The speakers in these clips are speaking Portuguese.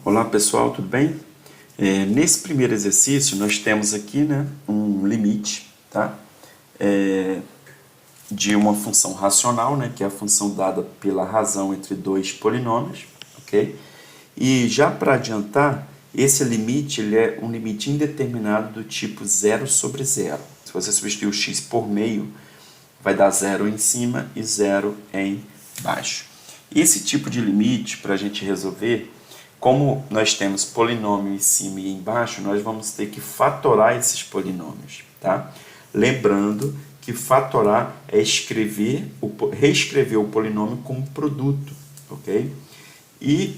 Olá pessoal, tudo bem? Nesse primeiro exercício nós temos aqui, um limite, tá? De uma função racional, que é a função dada pela razão entre dois polinômios, ok? E já para adiantar, esse limite ele é um limite indeterminado do tipo 0 sobre 0. Se você substituir o x por meio, vai dar 0 em cima e 0 embaixo. Esse tipo de limite, para a gente resolver, como nós temos polinômio em cima e embaixo, nós vamos ter que fatorar esses polinômios, tá? Lembrando que fatorar é reescrever o polinômio como produto, ok? E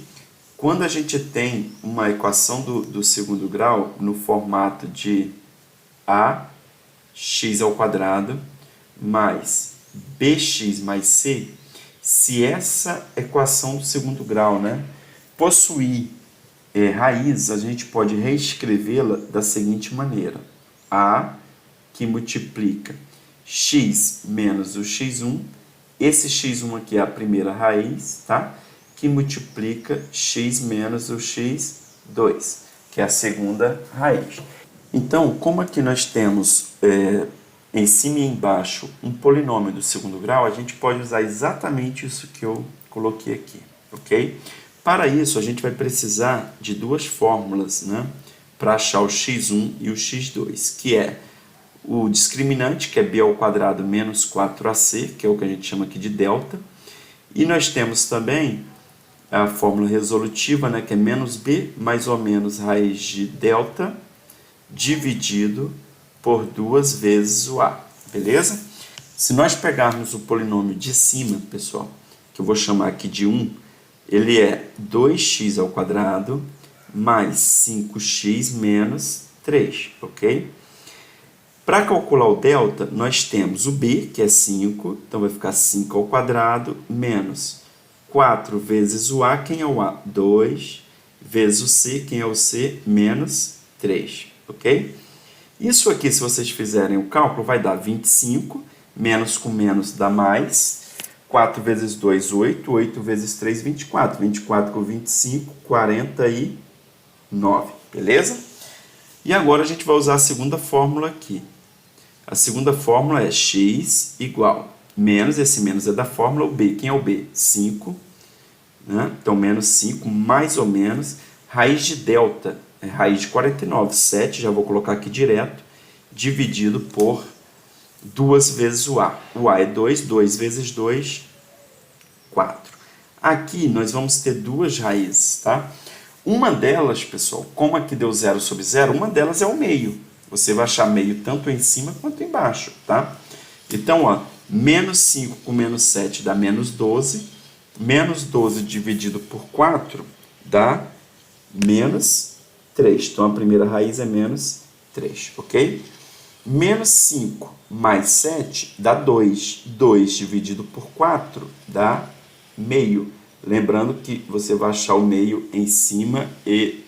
quando a gente tem uma equação do segundo grau no formato de ax² mais bx mais c, se essa equação do segundo grau, possuir raiz, a gente pode reescrevê-la da seguinte maneira: a que multiplica x menos o x1, esse x1 aqui é a primeira raiz, tá? Que multiplica x menos o x2, que é a segunda raiz. Então, como aqui nós temos em cima e embaixo um polinômio do segundo grau, a gente pode usar exatamente isso que eu coloquei aqui, ok? Para isso, a gente vai precisar de duas fórmulas, para achar o x1 e o x2, que é o discriminante, que é b² menos 4ac, que é o que a gente chama aqui de delta, e nós temos também a fórmula resolutiva, que é menos b mais ou menos raiz de delta dividido por 2 vezes o a, beleza? Se nós pegarmos o polinômio de cima, pessoal, que eu vou chamar aqui de 1, ele é 2x² mais 5x menos 3, ok? Para calcular o delta, nós temos o b, que é 5, então vai ficar 5² menos 4 vezes o a, quem é o a? 2, vezes o c, quem é o c? Menos 3, ok? Isso aqui, se vocês fizerem o cálculo, vai dar 25, menos com menos dá mais, 4 vezes 2, 8, 8 vezes 3, 24, 24 com 25, 49, beleza? E agora a gente vai usar a segunda fórmula aqui. A segunda fórmula é x igual, menos, esse menos é da fórmula, o b, quem é o b? 5, então menos 5, mais ou menos, raiz de delta, é raiz de 49, 7, já vou colocar aqui direto, dividido por 2 vezes o a. O a é 2, 2 vezes 2, 4. Aqui nós vamos ter duas raízes, tá? Uma delas, pessoal, como aqui deu 0 sobre 0, uma delas é o meio. Você vai achar meio tanto em cima quanto embaixo, tá? Então, menos 5 com menos 7 dá menos 12. Menos 12 dividido por 4 dá menos 3. Então, a primeira raiz é menos 3, ok? Menos 5 mais 7 dá 2. 2 dividido por 4 dá meio. Lembrando que você vai achar o meio em cima e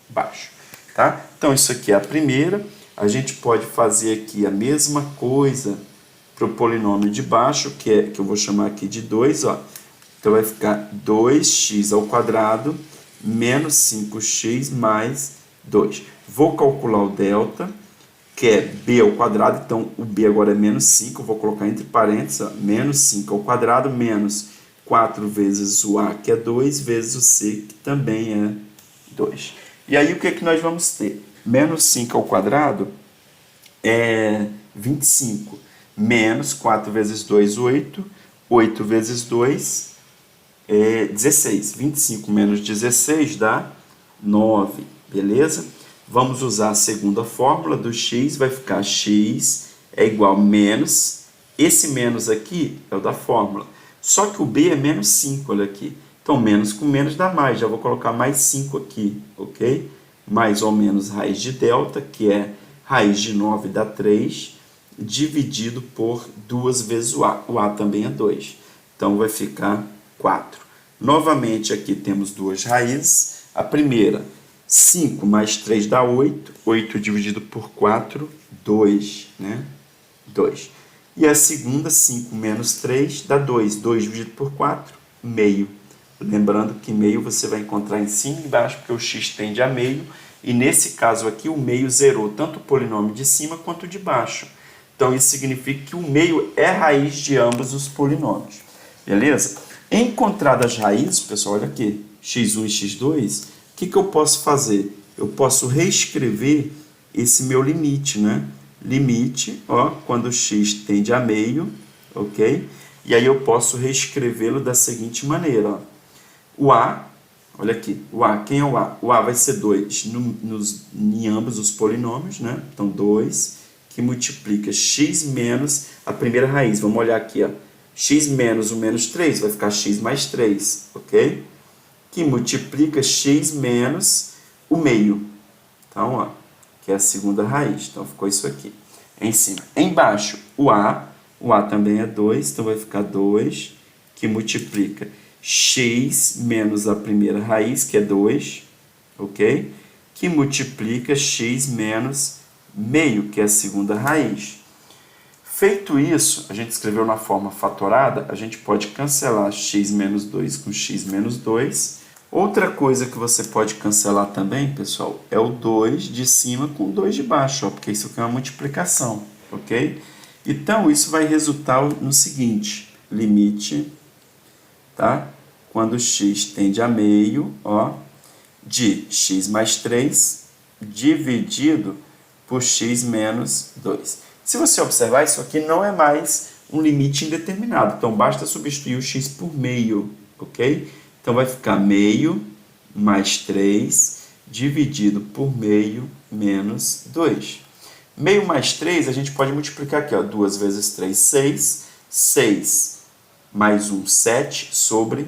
embaixo, tá? Então, isso aqui é a primeira. A gente pode fazer aqui a mesma coisa para o polinômio de baixo, que eu vou chamar aqui de 2, ó. Então, vai ficar 2x² menos 5x mais 2. Vou calcular o delta, que é b², então o b agora é menos 5, vou colocar entre parênteses, ó, menos 5² menos 4 vezes o a, que é 2, vezes o c, que também é 2. E aí o que é que nós vamos ter? Menos 5² é 25, menos 4 vezes 2, 8, 8 vezes 2 é 16. 25 menos 16 dá 9, beleza? Vamos usar a segunda fórmula do x, vai ficar x é igual a menos, esse menos aqui é o da fórmula, só que o b é menos 5, olha aqui. Então, menos com menos dá mais, já vou colocar mais 5 aqui, ok? Mais ou menos raiz de delta, que é raiz de 9 dá 3, dividido por 2 vezes o a. O a também é 2, então vai ficar 4. Novamente, aqui temos duas raízes. A primeira, 5 mais 3 dá 8. 8 dividido por 4, 2, 2. E a segunda, 5 menos 3 dá 2. 2 dividido por 4, meio. Lembrando que meio você vai encontrar em cima e embaixo, porque o x tende a meio, e nesse caso aqui o meio zerou tanto o polinômio de cima quanto o de baixo. Então isso significa que o meio é raiz de ambos os polinômios. Beleza? Encontradas as raízes, pessoal, olha aqui, x1 e x2, o que eu posso fazer? Eu posso reescrever esse meu limite, né? Limite, ó, quando x tende a meio, ok? E aí eu posso reescrevê-lo da seguinte maneira, ó. O A, olha aqui, o A, quem é o A? O A vai ser 2 em ambos os polinômios, né? Então, 2, que multiplica x menos a primeira raiz. Vamos olhar aqui, ó. X menos o menos 3 vai ficar x mais 3, ok? Que multiplica x menos o meio. Então, ó, que é a segunda raiz. Então, ficou isso aqui. Em cima. Embaixo, o A também é 2, então vai ficar 2, que multiplica x menos a primeira raiz, que é 2, ok? Que multiplica x menos meio, que é a segunda raiz. Feito isso, a gente escreveu na forma fatorada, a gente pode cancelar x menos 2 com x menos 2. Outra coisa que você pode cancelar também, pessoal, é o 2 de cima com o 2 de baixo, ó, porque isso aqui é uma multiplicação, ok? Então, isso vai resultar no seguinte, limite, tá? Quando x tende a meio, ó, de x mais 3 dividido por x menos 2. Se você observar, isso aqui não é mais um limite indeterminado. Então, basta substituir o x por meio, ok? Então, vai ficar meio mais 3 dividido por meio menos 2. Meio mais 3, a gente pode multiplicar aqui, ó, 2 vezes 3, 6. 6 mais 1, 7 sobre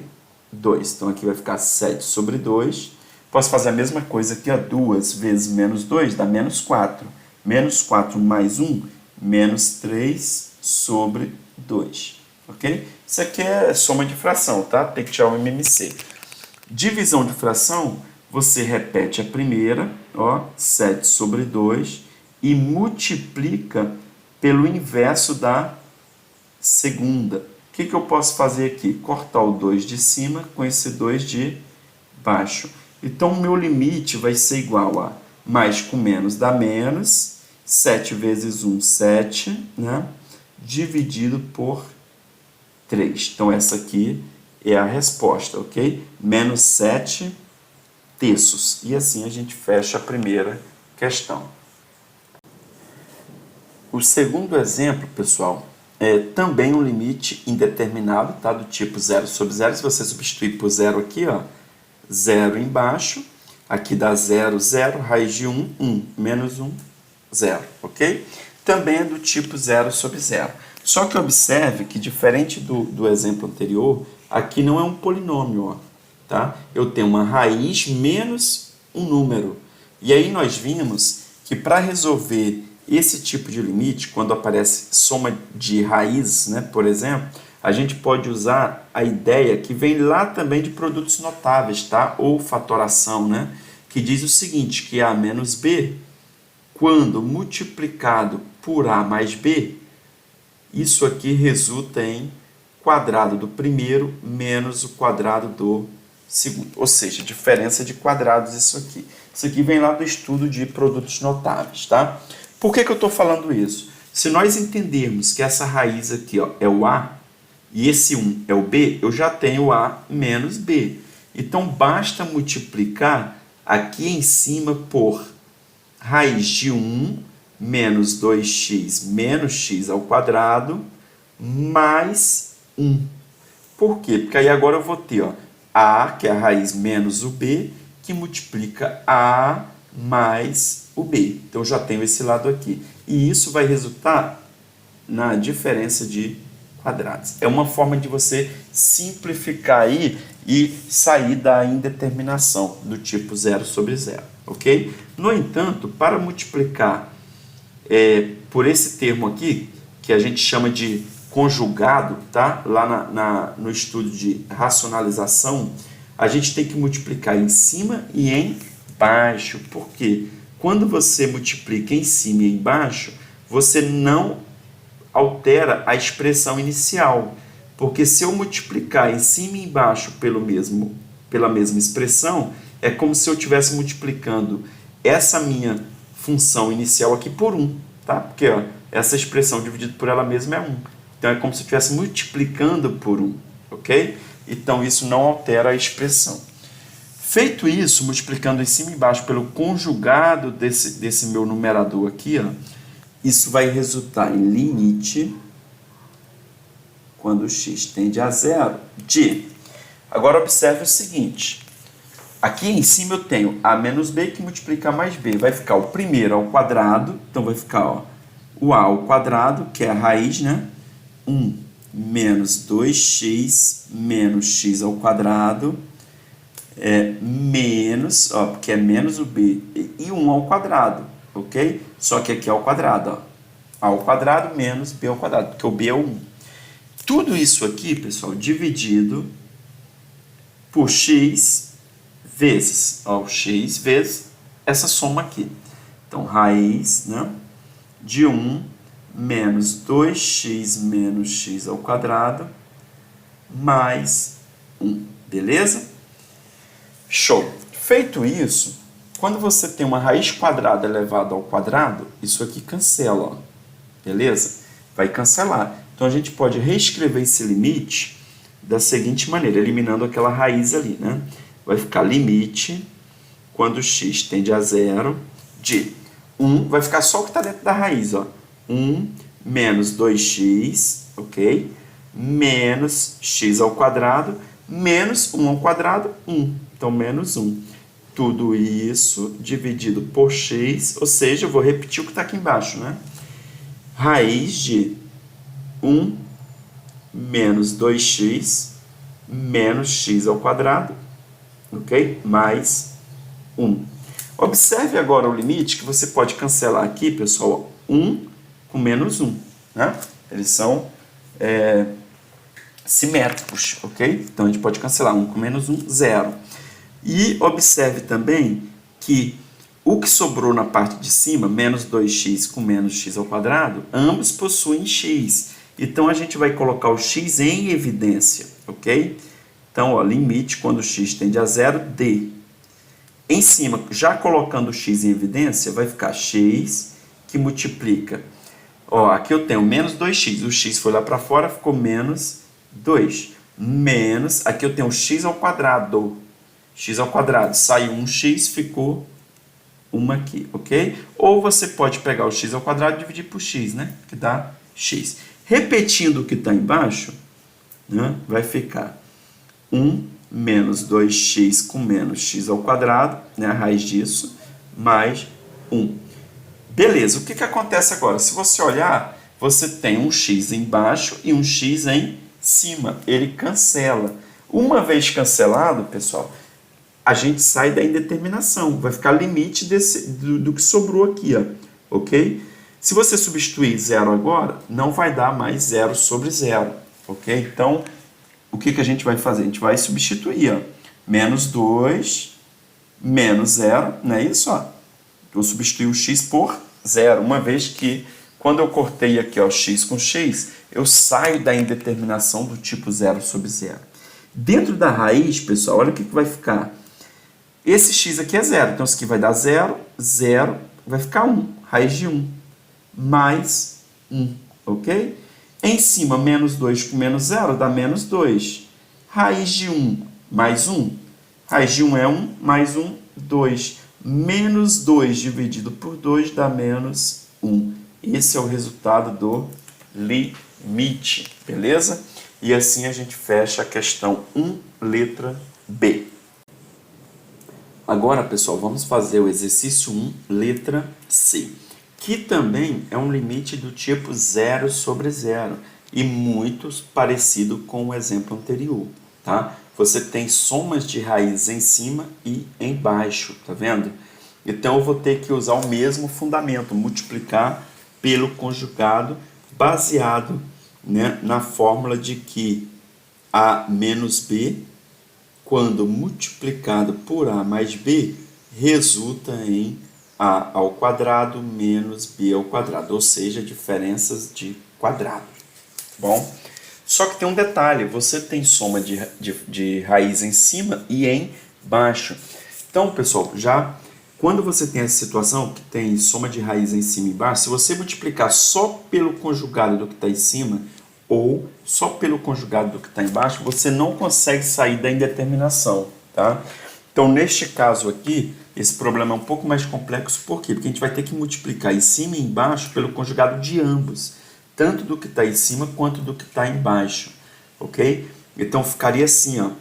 2. Então, aqui vai ficar 7 sobre 2. Posso fazer a mesma coisa aqui, ó, 2 vezes menos 2 dá menos 4. Menos 4 mais 1, menos 3 sobre 2. Ok? Isso aqui é soma de fração, tá? Tem que tirar o MMC. Divisão de fração, você repete a primeira, ó, 7 sobre 2, e multiplica pelo inverso da segunda. O que eu posso fazer aqui? Cortar o 2 de cima com esse 2 de baixo. Então, o meu limite vai ser igual a mais com menos dá menos, 7 vezes 1, 7, né? Dividido por 3. Então, essa aqui é a resposta, ok? Menos 7 terços. E assim a gente fecha a primeira questão. O segundo exemplo, pessoal, é também um limite indeterminado, tá? Do tipo 0 sobre 0. Se você substituir por 0 aqui, ó, 0 embaixo, aqui dá 0, 0, raiz de 1, 1, menos 1, 0, ok? Também é do tipo 0 sobre 0. Só que observe que, diferente do exemplo anterior, aqui não é um polinômio, ó, tá? Eu tenho uma raiz menos um número. E aí nós vimos que para resolver esse tipo de limite, quando aparece soma de raízes, né, por exemplo, a gente pode usar a ideia que vem lá também de produtos notáveis, tá? Ou fatoração, né? Que diz o seguinte, que A menos B, quando multiplicado por A mais B, isso aqui resulta em quadrado do primeiro menos o quadrado do segundo. Ou seja, diferença de quadrados isso aqui. Isso aqui vem lá do estudo de produtos notáveis, tá? Por que eu estou falando isso? Se nós entendermos que essa raiz aqui, ó, é o A, e esse 1 é o B, eu já tenho A menos B. Então, basta multiplicar aqui em cima por raiz de 1 menos 2x menos x ao quadrado mais 1. Por quê? Porque aí agora eu vou ter, ó, A, que é a raiz menos o B, que multiplica A mais o B. Então, eu já tenho esse lado aqui. E isso vai resultar na diferença de quadrados. É uma forma de você simplificar aí e sair da indeterminação do tipo 0 sobre 0, ok? No entanto, para multiplicar por esse termo aqui, que a gente chama de conjugado, tá? Lá no estudo de racionalização, a gente tem que multiplicar em cima e embaixo. Por quê? Quando você multiplica em cima e embaixo, você não altera a expressão inicial. Porque se eu multiplicar em cima e embaixo pela mesma expressão, é como se eu estivesse multiplicando essa minha função inicial aqui por 1, tá? Porque ó, essa expressão dividida por ela mesma é 1. Então é como se eu estivesse multiplicando por 1, ok? Então isso não altera a expressão. Feito isso, multiplicando em cima e embaixo pelo conjugado desse meu numerador aqui, ó, isso vai resultar em limite, quando x tende a zero, de... Agora observe o seguinte, aqui em cima eu tenho a menos b que multiplica mais b, vai ficar o primeiro ao quadrado, então vai ficar ó, o a ao quadrado, que é a raiz, né? 1 menos 2x menos x ao quadrado, menos, ó, porque é menos o b, e 1 ao quadrado, ok? Só que aqui é ao quadrado, ó, a ao quadrado menos b ao quadrado, porque o b é o 1. Tudo isso aqui, pessoal, dividido por x vezes, ó, x vezes essa soma aqui. Então, raiz, né, de 1 menos 2x menos x ao quadrado mais 1, beleza? Show! Feito isso, quando você tem uma raiz quadrada elevada ao quadrado, isso aqui cancela, ó, beleza? Vai cancelar. Então, a gente pode reescrever esse limite da seguinte maneira, eliminando aquela raiz ali, né? Vai ficar limite, quando x tende a zero, de 1, vai ficar só o que está dentro da raiz, ó. 1 menos 2x, ok? Menos x ao quadrado, menos 1 ao quadrado, 1. Então, menos 1. Tudo isso dividido por x, ou seja, eu vou repetir o que está aqui embaixo, né? Raiz de 1 menos 2x menos x ao quadrado, ok? Mais 1. Observe agora o limite que você pode cancelar aqui, pessoal, 1 com menos 1, né? Eles são simétricos, ok? Então, a gente pode cancelar 1 com menos 1, 0. E observe também que o que sobrou na parte de cima, menos 2x com menos x ao quadrado, ambos possuem x. Então, a gente vai colocar o x em evidência, ok? Então, ó, limite quando x tende a zero, de. Em cima, já colocando o x em evidência, vai ficar x que multiplica. Ó, aqui eu tenho menos 2x, o x foi lá para fora, ficou menos 2. Menos, aqui eu tenho x ao quadrado. X ao quadrado, saiu um x, ficou 1 aqui, ok? Ou você pode pegar o x ao quadrado e dividir por x, né? Que dá x. Repetindo o que está embaixo, né? Vai ficar 1 menos 2x com menos x ao quadrado, né? A raiz disso, mais 1. Beleza, o que acontece agora? Se você olhar, você tem um x embaixo e um x em cima. Ele cancela. Uma vez cancelado, pessoal, a gente sai da indeterminação. Vai ficar limite do que sobrou aqui, ó, ok? Se você substituir zero agora, não vai dar mais 0 sobre 0, ok? Então, o que a gente vai fazer? A gente vai substituir, ó, menos 2, menos 0, não é isso? Ó? Eu substituí o x por 0, uma vez que, quando eu cortei aqui ó, x com x, eu saio da indeterminação do tipo 0 sobre 0. Dentro da raiz, pessoal, olha o que vai ficar. Esse x aqui é 0, então isso aqui vai dar 0, 0, vai ficar 1, raiz de 1. Mais 1, ok? Em cima, menos 2 com menos 0 dá menos 2. Raiz de 1 mais 1. Raiz de 1 é 1, mais 1, 2. Menos 2 dividido por 2 dá menos 1. Esse é o resultado do limite, beleza? E assim a gente fecha a questão 1, letra B. Agora, pessoal, vamos fazer o exercício 1, letra C, que também é um limite do tipo 0 sobre 0 e muito parecido com o exemplo anterior, tá? Você tem somas de raiz em cima e embaixo, tá vendo? Então, eu vou ter que usar o mesmo fundamento, multiplicar pelo conjugado baseado, né, na fórmula de que A menos B, quando multiplicado por A mais B, resulta em A ao quadrado menos B ao quadrado, ou seja, diferenças de quadrado. Bom, Só que tem um detalhe, você tem soma de raiz em cima e embaixo. Então, pessoal, já quando você tem essa situação que tem soma de raiz em cima e embaixo, se você multiplicar só pelo conjugado do que está em cima ou só pelo conjugado do que está embaixo, você não consegue sair da indeterminação, tá? Então, neste caso aqui, esse problema é um pouco mais complexo. Por quê? Porque a gente vai ter que multiplicar em cima e embaixo pelo conjugado de ambos, tanto do que está em cima quanto do que está embaixo, ok? Então, ficaria assim, ó.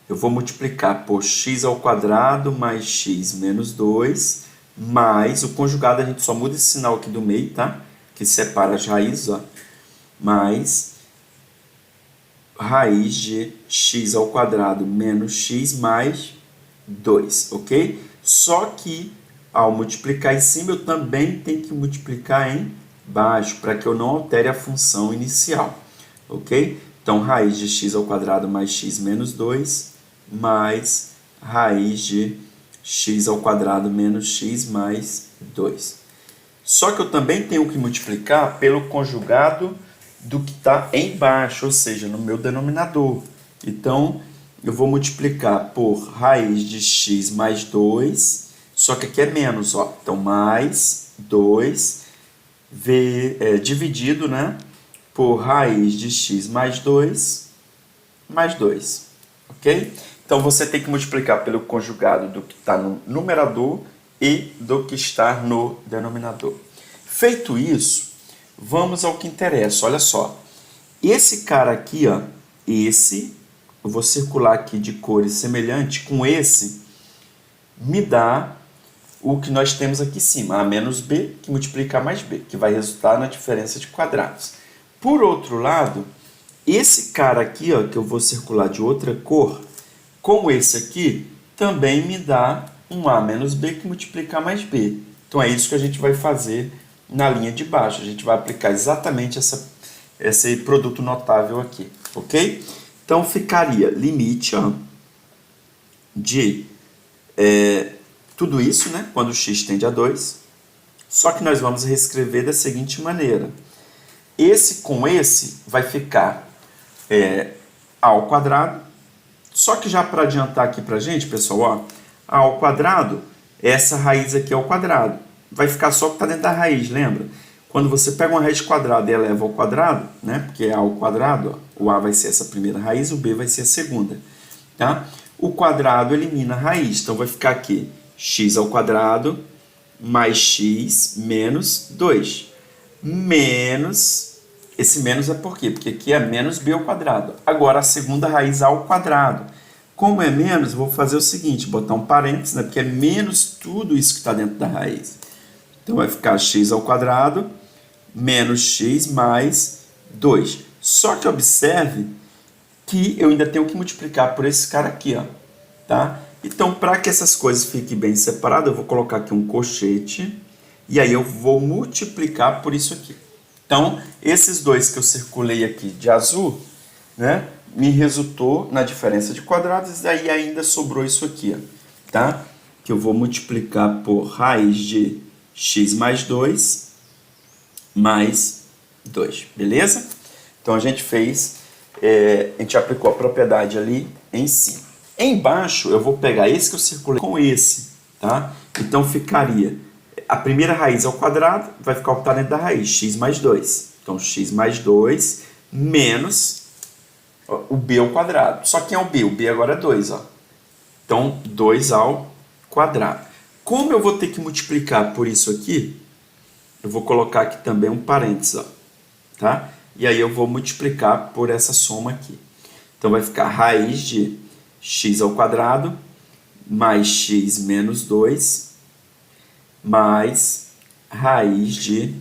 Eu vou multiplicar por x ao quadrado mais x menos 2, mais o conjugado, a gente só muda esse sinal aqui do meio, tá? Que separa as raízes, ó. Mais raiz de x ao quadrado menos x mais 2, ok? Só que ao multiplicar em cima, eu também tenho que multiplicar embaixo, para que eu não altere a função inicial, ok? Então, raiz de x ao quadrado mais x menos 2, mais raiz de x ao quadrado menos x mais 2. Só que eu também tenho que multiplicar pelo conjugado do que está embaixo, ou seja, no meu denominador. Então, eu vou multiplicar por raiz de x mais 2, só que aqui é menos, ó. Então, mais 2 dividido, né, por raiz de x mais 2, ok? Então, você tem que multiplicar pelo conjugado do que está no numerador e do que está no denominador. Feito isso, vamos ao que interessa. Olha só, esse cara aqui, ó, esse, eu vou circular aqui de cores semelhantes com esse, me dá o que nós temos aqui em cima, a menos b, que multiplica a mais b, que vai resultar na diferença de quadrados. Por outro lado, esse cara aqui, ó, que eu vou circular de outra cor, como esse aqui, também me dá um a menos b que multiplica a mais b. Então, é isso que a gente vai fazer na linha de baixo. A gente vai aplicar exatamente esse produto notável aqui, ok? Então, ficaria limite, ó, de tudo isso, né, quando x tende a 2, só que nós vamos reescrever da seguinte maneira. Esse com esse vai ficar a ao quadrado, só que já para adiantar aqui para a gente, pessoal, ó, a ao quadrado, essa raiz aqui é ao quadrado, vai ficar só o que está dentro da raiz, lembra? Quando você pega uma raiz quadrada e eleva ao quadrado, né, porque é a ao quadrado, ó, o a vai ser essa primeira raiz, o b vai ser a segunda, tá? O quadrado elimina a raiz, então vai ficar aqui x ao quadrado mais x menos 2. Menos, esse menos é por quê? Porque aqui é menos b ao quadrado. Agora a segunda raiz a ao quadrado. Como é menos, eu vou fazer o seguinte, botar um parênteses, né? Porque é menos tudo isso que está dentro da raiz. Então vai ficar x ao quadrado menos x mais 2. Só que observe que eu ainda tenho que multiplicar por esse cara aqui, ó, tá? Então, para que essas coisas fiquem bem separadas, eu vou colocar aqui um colchete e aí eu vou multiplicar por isso aqui. Então, esses dois que eu circulei aqui de azul, né, me resultou na diferença de quadrados, e aí ainda sobrou isso aqui, ó, tá? Que eu vou multiplicar por raiz de x mais 2 mais 2, beleza? Então, a gente fez, a gente aplicou a propriedade ali em cima. Embaixo, eu vou pegar esse que eu circulei com esse, tá? Então, ficaria a primeira raiz ao quadrado, vai ficar o que está dentro da raiz, x mais 2. Então, x mais 2 menos o b ao quadrado. Só que é o b? O b agora é 2, ó. Então, 2 ao quadrado. Como eu vou ter que multiplicar por isso aqui, eu vou colocar aqui também um parênteses, ó, tá? E aí eu vou multiplicar por essa soma aqui. Então, vai ficar raiz de x ao quadrado mais x menos 2 mais raiz de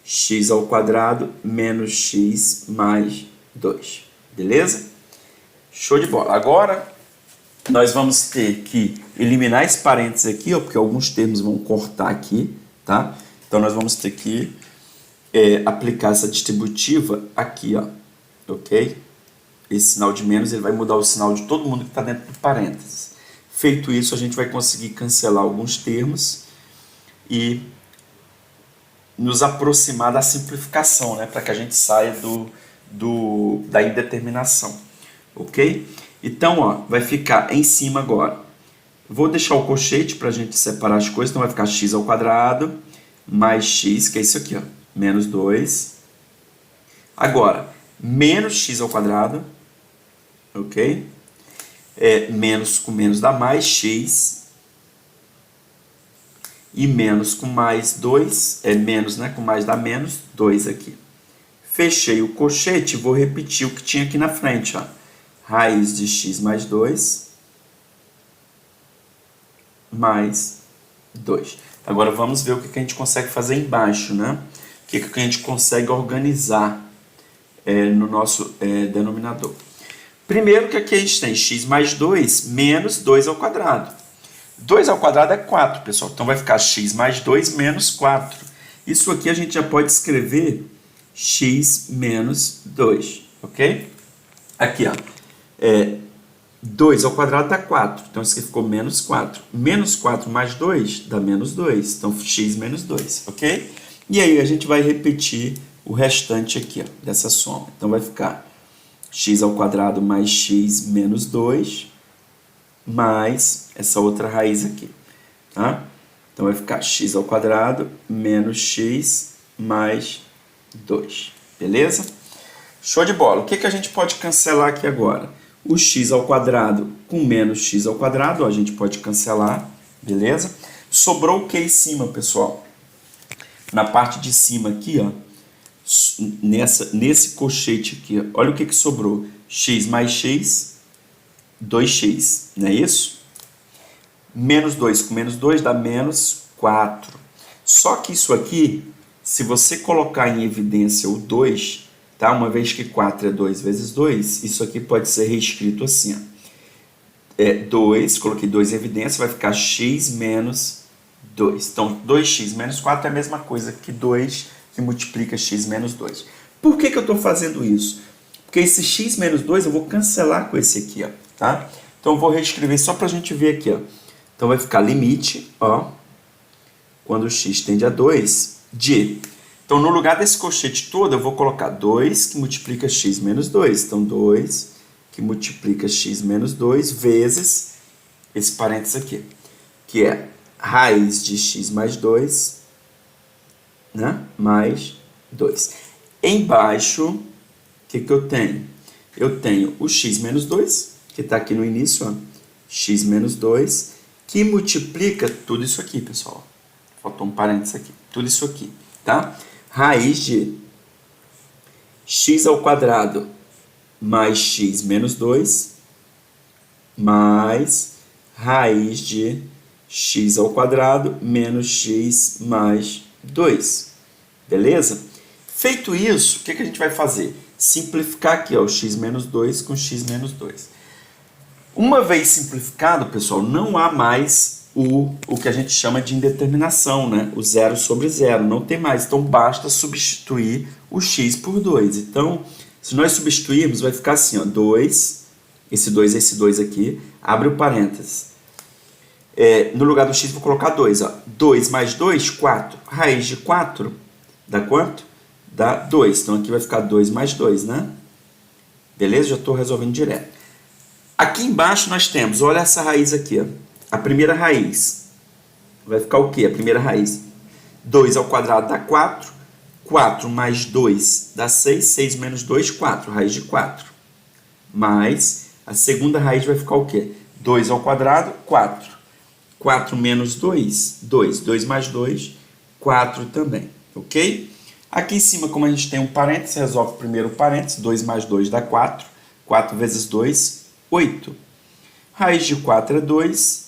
x ao quadrado menos x mais 2. Beleza? Show de bola. Agora, nós vamos ter que eliminar esse parênteses aqui, ó, porque alguns termos vão cortar aqui, tá? Então, nós vamos ter que aplicar essa distributiva aqui, ó, ok? Esse sinal de menos ele vai mudar o sinal de todo mundo que está dentro do parênteses. Feito isso, a gente vai conseguir cancelar alguns termos e nos aproximar da simplificação, né? Para que a gente saia da indeterminação, ok? Então, ó, vai ficar em cima agora. Vou deixar o colchete para a gente separar as coisas, então vai ficar x ao quadrado mais x, que é isso aqui, ó, menos 2. Agora, menos x ao quadrado, ok? Menos com menos dá mais x. E menos com mais 2, menos, né? Com mais dá menos 2 aqui. Fechei o colchete e vou repetir o que tinha aqui na frente, ó. Raiz de x mais 2 mais 2. Agora vamos ver o que a gente consegue fazer embaixo, né? O que a gente consegue organizar no nosso denominador. Primeiro que aqui a gente tem x mais 2 menos 2 ao quadrado. 2 ao quadrado é 4, pessoal. Então vai ficar x mais 2 menos 4. Isso aqui a gente já pode escrever x menos 2, ok? Aqui, ó. 2 ao quadrado dá 4. Então isso aqui ficou menos 4. Menos 4 mais 2 dá menos 2. Então x menos 2, ok? E aí a gente vai repetir o restante aqui, ó, dessa soma. Então vai ficar x ao quadrado mais x menos 2 mais essa outra raiz aqui, tá? Então vai ficar x ao quadrado menos x mais 2, beleza? Show de bola. O que a gente pode cancelar aqui agora? O x ao quadrado com menos x ao quadrado, ó, a gente pode cancelar, beleza? Sobrou o que em cima, pessoal? Na parte de cima aqui, ó, nesse colchete aqui, ó, olha o que sobrou. X mais x, 2x, não é isso? Menos 2 com menos 2 dá menos 4. Só que isso aqui, se você colocar em evidência o 2, tá? Uma vez que 4 é 2 vezes 2, isso aqui pode ser reescrito assim, ó. 2, coloquei 2 em evidência, vai ficar x menos 2. Então, 2x menos 4 é a mesma coisa que 2 que multiplica x menos 2. Por que eu estou fazendo isso? Porque esse x menos 2 eu vou cancelar com esse aqui, ó, tá? Então, eu vou reescrever só para a gente ver aqui, ó. Então, vai ficar limite, ó, quando x tende a 2, de... Então, no lugar desse colchete todo, eu vou colocar 2 que multiplica x menos 2. Então, 2 que multiplica x menos 2 vezes esse parênteses aqui, que é raiz de x mais 2, né? Mais 2. Embaixo, o que eu tenho? Eu tenho o x menos 2, que está aqui no início, ó, x menos 2, que multiplica tudo isso aqui, pessoal. Faltou um parênteses aqui. Tudo isso aqui, tá? Raiz de x ao quadrado mais x menos 2 mais raiz de x ao quadrado menos x mais 2. Beleza? Feito isso, o que a gente vai fazer? Simplificar aqui, ó, o x menos 2 com x menos 2. Uma vez simplificado, pessoal, não há mais o que a gente chama de indeterminação, né? O 0 sobre 0, não tem mais. Então, basta substituir o x por 2. Então, se nós substituirmos, vai ficar assim, ó, 2, esse 2 aqui, abre o parênteses. No lugar do x, vou colocar 2. Ó. 2 mais 2, 4. Raiz de 4 dá quanto? Dá 2. Então, aqui vai ficar 2 mais 2, né? Beleza? Já estou resolvendo direto. Aqui embaixo nós temos, olha essa raiz aqui, ó. A primeira raiz vai ficar o quê? A primeira raiz. 2 ao quadrado dá 4. 4 mais 2 dá 6. 6 menos 2, 4. Raiz de 4. Mais a segunda raiz vai ficar o quê? 2 ao quadrado, 4. 4 menos 2, 2. 2 mais 2, 4 também. Ok? Aqui em cima, como a gente tem um parênteses, resolve primeiro o parênteses. 2 mais 2 dá 4. 4 vezes 2, 8. Raiz de 4 é 2.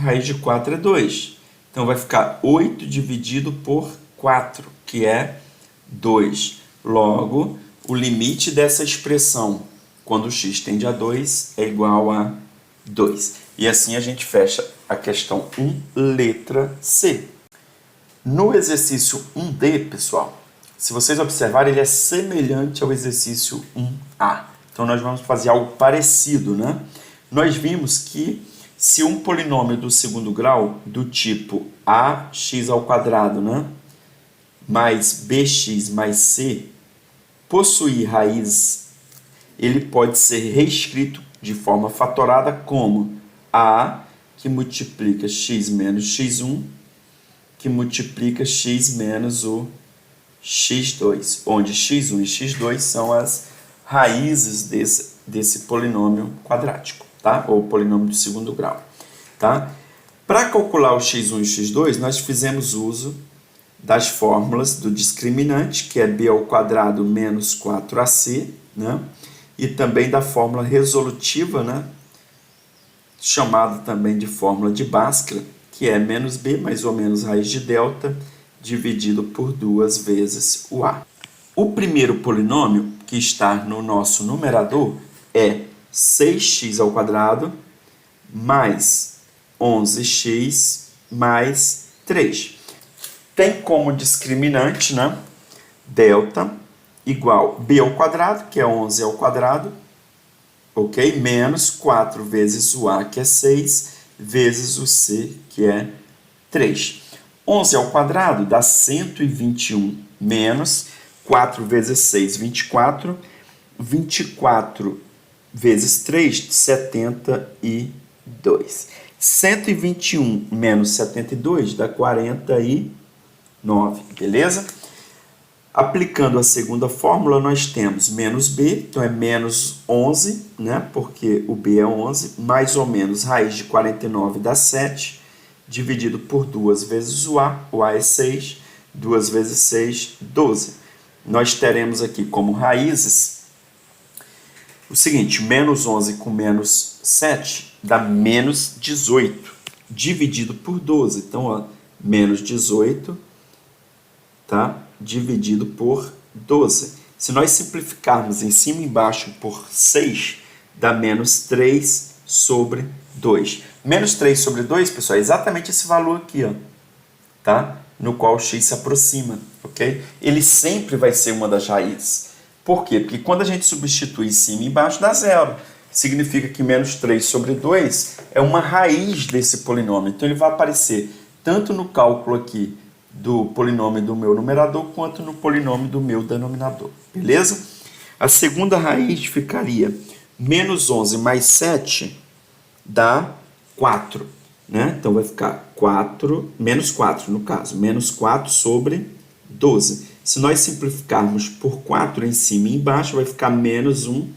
Raiz de 4 é 2. Então, vai ficar 8 dividido por 4, que é 2. Logo, o limite dessa expressão, quando x tende a 2, é igual a 2. E assim a gente fecha a questão 1, letra C. No exercício 1D, pessoal, se vocês observarem, ele é semelhante ao exercício 1A. Então, nós vamos fazer algo parecido, né? Nós vimos que se um polinômio do segundo grau, do tipo ax ao quadrado, né, mais bx mais c, possuir raiz, ele pode ser reescrito de forma fatorada como A, que multiplica x menos x1, que multiplica x menos o x2, onde x1 e x2 são as raízes desse polinômio quadrático, tá? Ou polinômio de segundo grau, tá? Para calcular o x1 e x2, nós fizemos uso das fórmulas do discriminante, que é b ao quadrado menos 4ac, né? E também da fórmula resolutiva, né? Chamada também de fórmula de Bhaskara, que é menos b mais ou menos raiz de delta dividido por 2 vezes o a. O primeiro polinômio que está no nosso numerador é 6x ao quadrado mais 11x mais 3. Tem como discriminante, né, delta igual b ao quadrado, que é 11 ao quadrado, ok? Menos 4 vezes o a, que é 6, vezes o c, que é 3. 11 ao quadrado dá 121 menos 4 vezes 6, 24. 24 vezes 3, 72. 121 menos 72 dá 49, beleza? Aplicando a segunda fórmula, nós temos menos b, então é menos 11, né? Porque o b é 11, mais ou menos raiz de 49 dá 7, dividido por 2 vezes o a é 6, 2 vezes 6, 12. Nós teremos aqui como raízes o seguinte, menos 11 com menos 7 dá menos 18, dividido por 12. Então, ó, menos 18, tá? Dividido por 12. Se nós simplificarmos em cima e embaixo por 6, dá menos 3 sobre 2. Menos 3 sobre 2, pessoal, é exatamente esse valor aqui, ó, tá? No qual o x se aproxima, ok? Ele sempre vai ser uma das raízes. Por quê? Porque quando a gente substitui cima e embaixo, dá zero. Significa que menos 3 sobre 2 é uma raiz desse polinômio. Então, ele vai aparecer tanto no cálculo aqui do polinômio do meu numerador, quanto no polinômio do meu denominador. Beleza? A segunda raiz ficaria menos 11 mais 7 dá 4. Né? Então, vai ficar 4, menos 4 no caso, menos 4 sobre 12. Se nós simplificarmos por 4 em cima e embaixo, vai ficar menos 1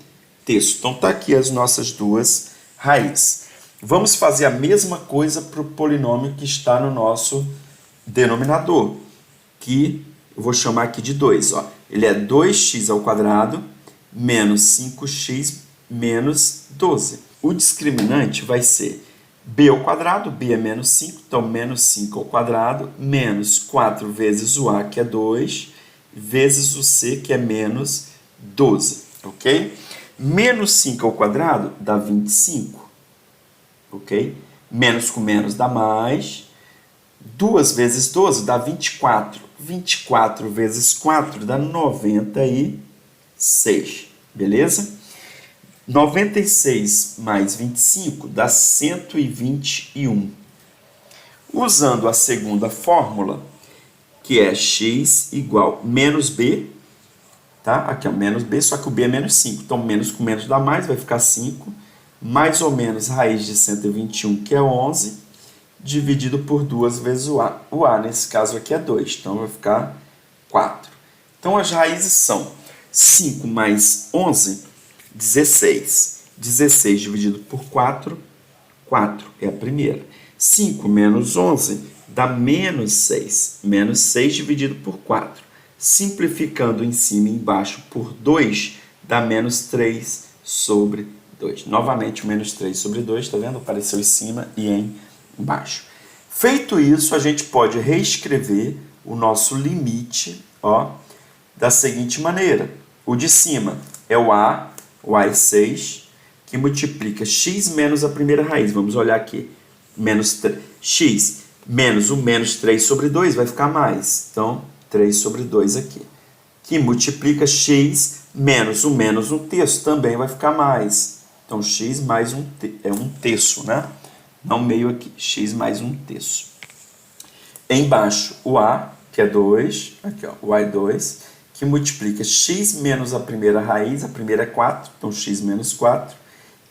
terço. Então, está aqui as nossas duas raízes. Vamos fazer a mesma coisa para o polinômio que está no nosso denominador, que eu vou chamar aqui de 2. Ó. Ele é 2x ao quadrado menos 5x menos 12. O discriminante vai ser b ao quadrado, b é menos 5, então menos 5 ao quadrado, menos 4 vezes o a, que é 2, vezes o c, que é menos 12, ok? Menos 5 ao quadrado dá 25, ok? Menos com menos dá mais, 2 vezes 12 dá 24, 24 vezes 4 dá 96, beleza? 96 mais 25 dá 121. Usando a segunda fórmula, que é x igual menos b, tá? Aqui é menos b, só que o b é menos 5. Então, menos com menos dá mais, vai ficar 5. Mais ou menos raiz de 121, que é 11, dividido por 2 vezes o a. O a, nesse caso aqui, é 2. Então, vai ficar 4. Então, as raízes são 5 mais 11, 16. 16 dividido por 4, 4 é a primeira. 5 menos 11 dá menos 6. Menos 6 dividido por 4. Simplificando em cima e embaixo por 2, dá menos 3 sobre 2. Novamente, o menos 3 sobre 2, tá vendo? Apareceu em cima e embaixo. Feito isso, a gente pode reescrever o nosso limite, ó, da seguinte maneira. O de cima é o a é 6, que multiplica x menos a primeira raiz. Vamos olhar aqui. Menos 3, x menos o menos 3 sobre 2 vai ficar mais. Então, 3 sobre 2 aqui. Que multiplica x menos o menos 1 terço também vai ficar mais. Então, x mais é 1 terço, né? Não meio aqui. X mais 1 terço. Embaixo, o a, que é 2. Aqui, ó, o a é 2. que multiplica x menos a primeira raiz, a primeira é 4, então x menos 4,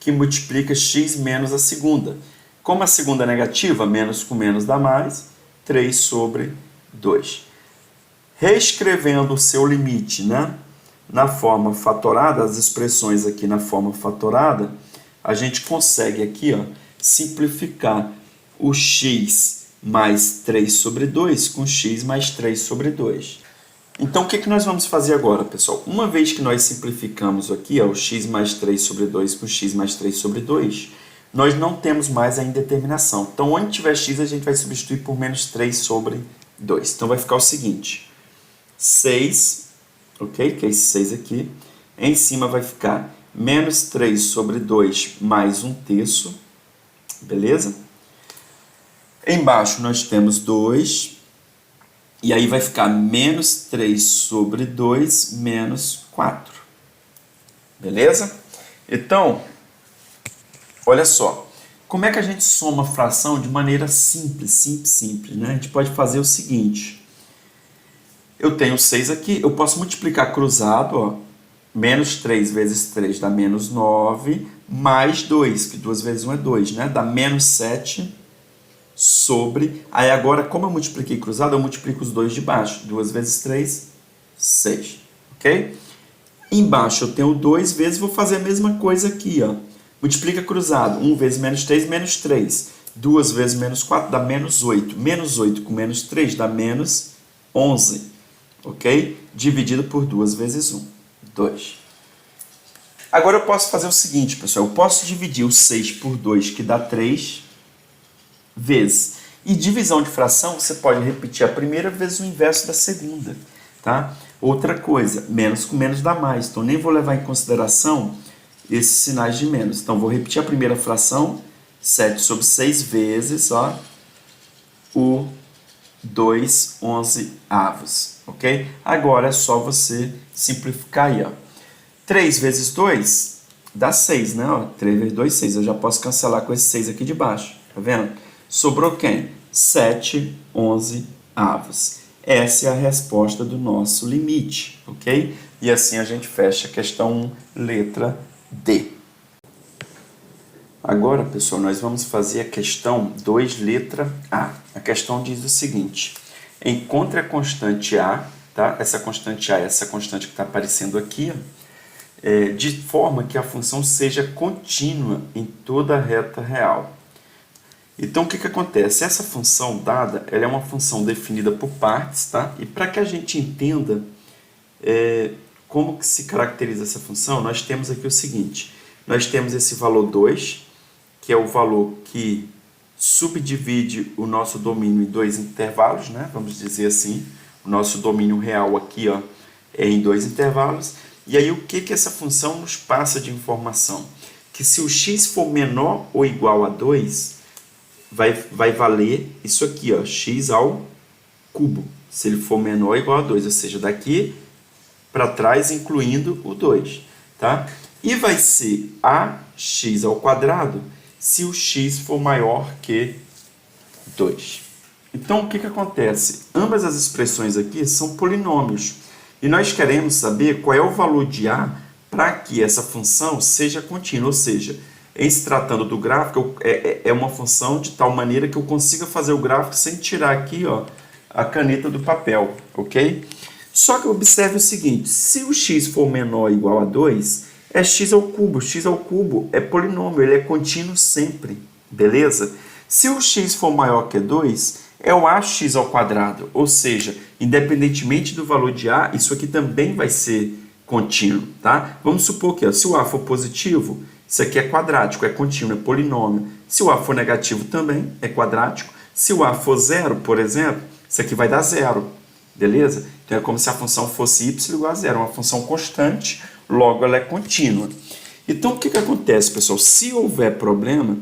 que multiplica x menos a segunda. Como a segunda é negativa, menos com menos dá mais, 3 sobre 2. Reescrevendo o seu limite, né, na forma fatorada, as expressões aqui na forma fatorada, a gente consegue aqui, ó, simplificar o x mais 3 sobre 2 com x mais 3 sobre 2. Então, o que nós vamos fazer agora, pessoal? Uma vez que nós simplificamos aqui, ó, o x mais 3 sobre 2 com x mais 3 sobre 2, nós não temos mais a indeterminação. Então, onde tiver x, a gente vai substituir por menos 3 sobre 2. Então, vai ficar o seguinte, 6, ok? Que é esse 6 aqui. Em cima vai ficar menos 3 sobre 2 mais 1/3, beleza? Embaixo nós temos 2, e aí vai ficar menos 3 sobre 2 menos 4. Beleza? Então, olha só. Como é que a gente soma fração de maneira simples, né? A gente pode fazer o seguinte. Eu tenho 6 aqui, eu posso multiplicar cruzado, ó. Menos 3 vezes 3 dá menos 9, mais 2, que 2 vezes 1 é 2, né? Dá menos 7 sobre... Aí agora, como eu multipliquei cruzado, eu multiplico os dois de baixo. 2 vezes 3, 6. Ok? Embaixo eu tenho 2 vezes, vou fazer a mesma coisa aqui, ó. Multiplica cruzado. 1 vezes menos 3, menos 3. 2 vezes menos 4 dá menos 8. Menos 8 com menos 3 dá menos 11. Ok? Dividido por 2 vezes 1. 2. Agora eu posso fazer o seguinte, pessoal. Eu posso dividir o 6 por 2, que dá 3, vezes. E divisão de fração, você pode repetir a primeira vezes o inverso da segunda. Tá? Outra coisa, menos com menos dá mais. Então, nem vou levar em consideração esses sinais de menos. Então, vou repetir a primeira fração, 7 sobre 6 vezes, ó, o 2 11avos. Ok? Agora é só você simplificar aí, ó. 3 vezes 2 dá 6, né? Ó, 3 vezes 2, 6. Eu já posso cancelar com esse 6 aqui de baixo. Tá vendo? Sobrou quem? 7 11avos. Essa é a resposta do nosso limite, ok? E assim a gente fecha a questão 1, letra D. Agora, pessoal, nós vamos fazer a questão 2, letra A. A questão diz o seguinte: encontre a constante A, tá? Essa constante A é essa constante que está aparecendo aqui, ó, de forma que a função seja contínua em toda a reta real. Então, o que acontece? Essa função dada, ela é uma função definida por partes, tá? E para que a gente entenda como que se caracteriza essa função, nós temos aqui o seguinte. Nós temos esse valor 2, que é o valor que subdivide o nosso domínio em dois intervalos, né? Vamos dizer assim. O nosso domínio real aqui, ó, é em dois intervalos. E aí, o que essa função nos passa de informação? Que se o x for menor ou igual a 2... vai valer isso aqui, ó, x ao cubo, se ele for menor ou igual a 2, ou seja, daqui para trás, incluindo o 2, tá? E vai ser ax ao quadrado se o x for maior que 2. Então, o que acontece? Ambas as expressões aqui são polinômios, e nós queremos saber qual é o valor de a para que essa função seja contínua, ou seja, em se tratando do gráfico, é uma função de tal maneira que eu consiga fazer o gráfico sem tirar aqui, ó, a caneta do papel, ok? Só que observe o seguinte, se o x for menor ou igual a 2, é x ao cubo. X ao cubo é polinômio, ele é contínuo sempre, beleza? Se o x for maior que 2, é o ax ao quadrado, ou seja, independentemente do valor de a, isso aqui também vai ser contínuo, tá? Vamos supor que, ó, se o a for positivo, isso aqui é quadrático, é contínuo, é polinômio. Se o a for negativo também é quadrático. Se o a for zero, por exemplo, isso aqui vai dar zero, beleza? Então é como se a função fosse y igual a zero, uma função constante, logo ela é contínua. Então o que acontece, pessoal? Se houver problema,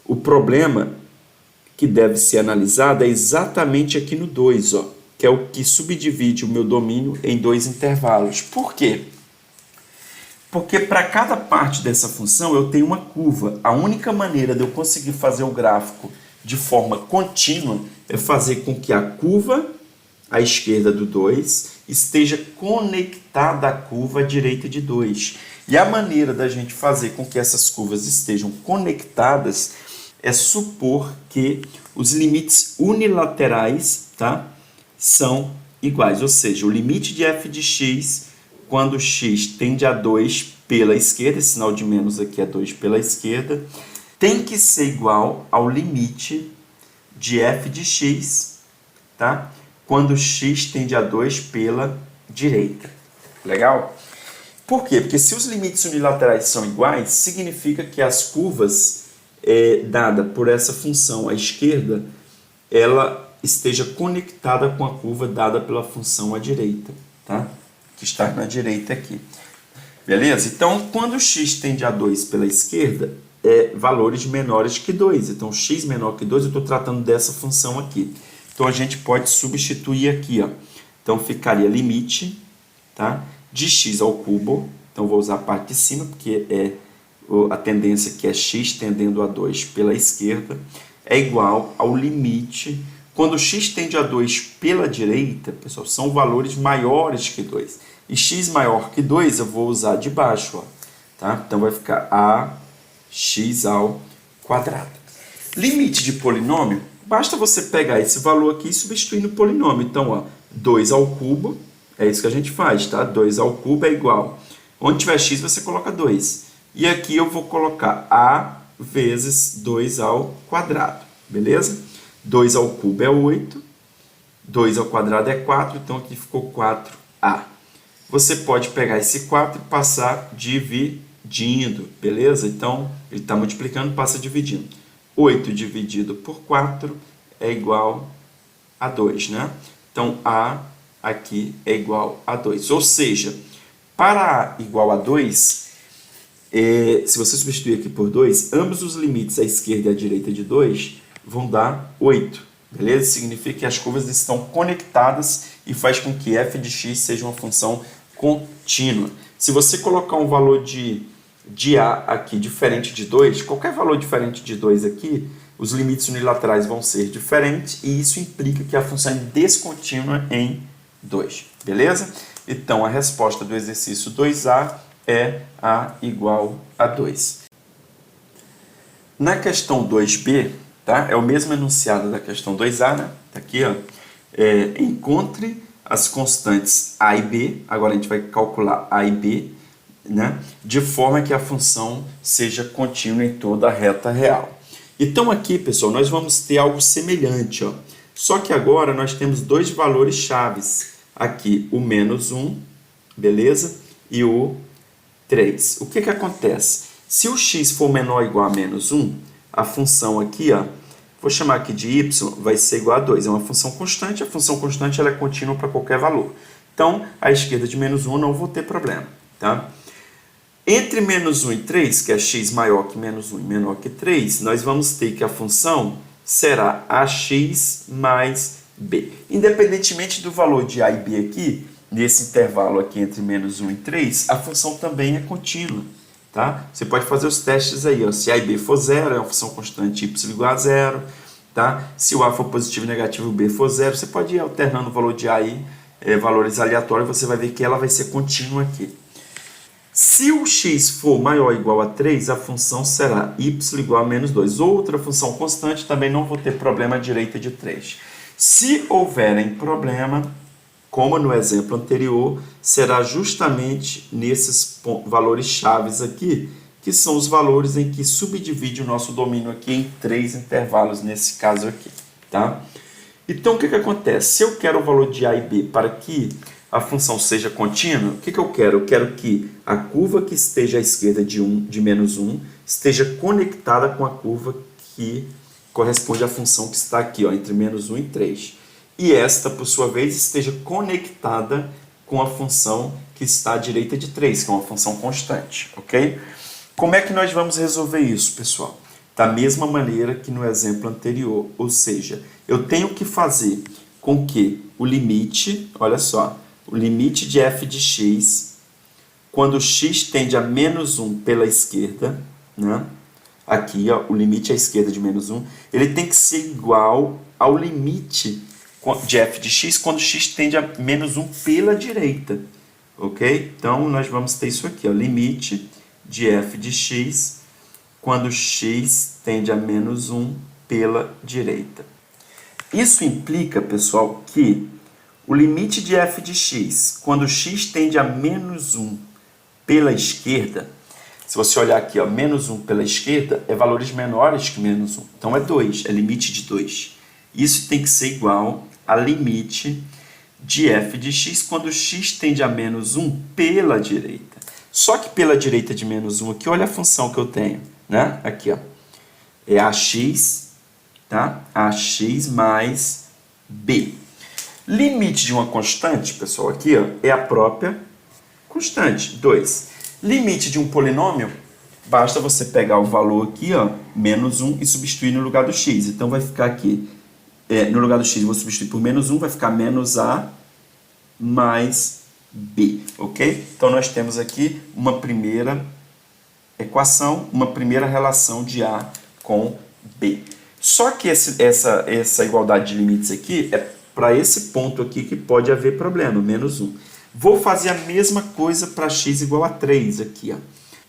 o problema que deve ser analisado é exatamente aqui no 2, ó, que é o que subdivide o meu domínio em dois intervalos. Por quê? Porque para cada parte dessa função eu tenho uma curva. A única maneira de eu conseguir fazer o gráfico de forma contínua é fazer com que a curva à esquerda do 2 esteja conectada à curva à direita de 2. E a maneira da gente fazer com que essas curvas estejam conectadas é supor que os limites unilaterais, tá, são iguais. Ou seja, o limite de f de x, quando x tende a 2 pela esquerda, esse sinal de menos aqui é 2 pela esquerda, tem que ser igual ao limite de f de x, tá, quando x tende a 2 pela direita. Legal? Por quê? Porque se os limites unilaterais são iguais, significa que as curvas dada por essa função à esquerda, ela esteja conectada com a curva dada pela função à direita, tá? Que está na direita aqui. Beleza? Então, quando x tende a 2 pela esquerda, valores menores que 2. Então, x menor que 2, eu estou tratando dessa função aqui. Então, a gente pode substituir aqui, ó. Então, ficaria limite, tá, de x ao cubo. Então, vou usar a parte de cima, porque a tendência que é x tendendo a 2 pela esquerda, é igual ao limite. Quando x tende a 2 pela direita, pessoal, são valores maiores que 2. E x maior que 2 eu vou usar de baixo, ó, tá? Então, vai ficar ax ao quadrado. Limite de polinômio, basta você pegar esse valor aqui e substituir no polinômio. Então, ó, 2 ao cubo, é isso que a gente faz, tá? 2 ao cubo é igual. Onde tiver x, você coloca 2. E aqui eu vou colocar a vezes 2 ao quadrado, beleza? 2 ao cubo é 8, 2 ao quadrado é 4, então aqui ficou 4a. Você pode pegar esse 4 e passar dividindo, beleza? Então, ele está multiplicando, passa dividindo. 8 dividido por 4 é igual a 2, né? Então, a aqui é igual a 2. Ou seja, para a igual a 2, se você substituir aqui por 2, ambos os limites à esquerda e à direita de 2 vão dar 8. Beleza? Significa que as curvas estão conectadas e faz com que f de x seja uma função contínua. Se você colocar um valor de a aqui diferente de 2, qualquer valor diferente de 2 aqui, os limites unilaterais vão ser diferentes e isso implica que a função é descontínua em 2. Beleza? Então, a resposta do exercício 2A é a igual a 2. Na questão 2B, tá? É o mesmo enunciado da questão 2A, né? Tá aqui, ó. Encontre as constantes a e b, agora a gente vai calcular a e b, né? De forma que a função seja contínua em toda a reta real. Então aqui, pessoal, nós vamos ter algo semelhante, ó. Só que agora nós temos dois valores chaves. Aqui o menos 1, beleza? E o 3. O que acontece? Se o x for menor ou igual a menos 1, a função aqui, ó, vou chamar aqui de y, vai ser igual a 2. É uma função constante, a função constante ela é contínua para qualquer valor. Então, à esquerda de menos 1 eu não vou ter problema, tá? Entre menos 1 e 3, que é x maior que menos 1 e menor que 3, nós vamos ter que a função será ax mais b. Independentemente do valor de a e b aqui, nesse intervalo aqui entre menos 1 e 3, a função também é contínua. Tá? Você pode fazer os testes aí, ó. Se a e b for 0, é uma função constante y igual a 0. Tá? Se o a for positivo e negativo, o b for 0, você pode ir alternando o valor de a e valores aleatórios, você vai ver que ela vai ser contínua aqui. Se o x for maior ou igual a 3, a função será y igual a menos 2. Outra função constante, também não vou ter problema à direita de 3. Se houverem problema, como no exemplo anterior, será justamente nesses valores chaves aqui, que são os valores em que subdivide o nosso domínio aqui em 3 intervalos, nesse caso aqui. Tá? Então, o que acontece? Se eu quero o valor de a e b para que a função seja contínua, o que eu quero? Eu quero que a curva que esteja à esquerda de menos 1 esteja conectada com a curva que corresponde à função que está aqui, ó, entre menos 1 e 3. E esta, por sua vez, esteja conectada com a função que está à direita de 3, que é uma função constante, ok? Como é que nós vamos resolver isso, pessoal? Da mesma maneira que no exemplo anterior, ou seja, eu tenho que fazer com que o limite, olha só, o limite de f de x, quando x tende a menos 1 pela esquerda, né? Aqui, ó, o limite à esquerda de menos 1, ele tem que ser igual ao limite de f de x quando x tende a menos 1 pela direita. Ok? Então, nós vamos ter isso aqui, ó, limite de f de x quando x tende a menos 1 pela direita. Isso implica, pessoal, que o limite de f de x quando x tende a menos 1 pela esquerda, se você olhar aqui, ó, menos 1 pela esquerda, é valores menores que menos 1. Então, é 2, é limite de 2. Isso tem que ser igual a limite de f de x quando x tende a menos 1 pela direita. Só que pela direita de menos 1 aqui, olha a função que eu tenho, né? Aqui, ó, é ax, tá? Ax mais b. Limite de uma constante, pessoal, aqui, ó, é a própria constante, 2. Limite de um polinômio, basta você pegar o valor aqui, ó, menos 1, e substituir no lugar do x. Então, vai ficar aqui, no lugar do x, eu vou substituir por menos 1, vai ficar menos a mais b, ok? Então, nós temos aqui uma primeira equação, uma primeira relação de a com b. Só que essa igualdade de limites aqui é para esse ponto aqui que pode haver problema, menos 1. Vou fazer a mesma coisa para x igual a 3 aqui, ó.